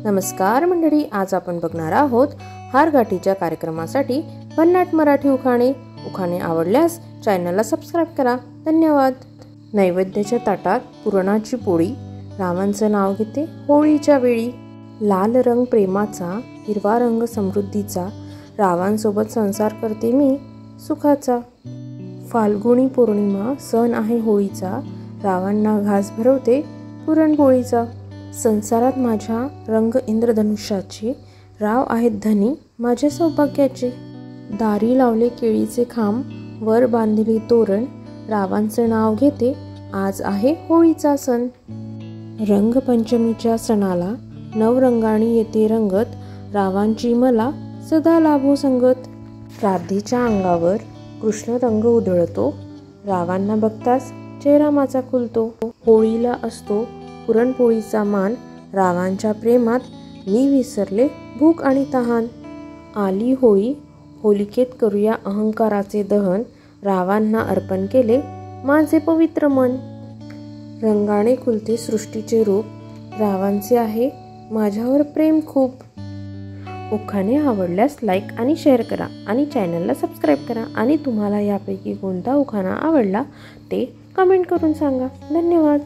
नमस्कार मंडळी, आज आपण बघणार आहोत हारगाठीच्या कार्यक्रमासाठी भन्नाट मराठी उखाणे आवडल्यास चॅनलला सबस्क्राइब करा. धन्यवाद. नैवेद्याच्या ताटात पुरणाची पोळी, रावांचं नाव घेते होळीच्या वेळी. लाल रंग प्रेमाचा, हिरवा रंग समृद्धीचा, रावांसोबत संसार करते मी सुखाचा. फाल्गुनी पौर्णिमा सण आहे होळीचा, रावांना घास भरवते पुरणपोळीचा. संसारात माझ्या रंग इंद्रधनुष्याचे, राव आहेत धनी माझ्या सौभाग्याचे. दारी लावले केळीचे खांब, वर बांधले तोरण, रावांचं नाव घेते आज आहे होळीचा सण. रंगपंचमीच्या सणाला नवरंगाणी येते रंगत, रावांची मला सदा लाभो संगत. राधेच्या अंगावर कृष्ण रंग उधळतो, रावांना बघताच चेहरा माझा खुलतो. होळीला असतो पुरणपोळीचा मान, रावांच्या प्रेमात मी विसरले भूक आणि तहान. आली होळी, होलिकेत करूया अहंकाराचे दहन, रावांना अर्पण केले माझे पवित्र मन. रंगाने खुलते सृष्टीचे रूप, रावांचे आहे माझ्यावर प्रेम खूप. उखाणे आवडल्यास लाईक आणि शेअर करा आणि चॅनलला सबस्क्राईब करा. आणि तुम्हाला यापैकी कोणता उखाणा आवडला ते कमेंट करून सांगा. धन्यवाद.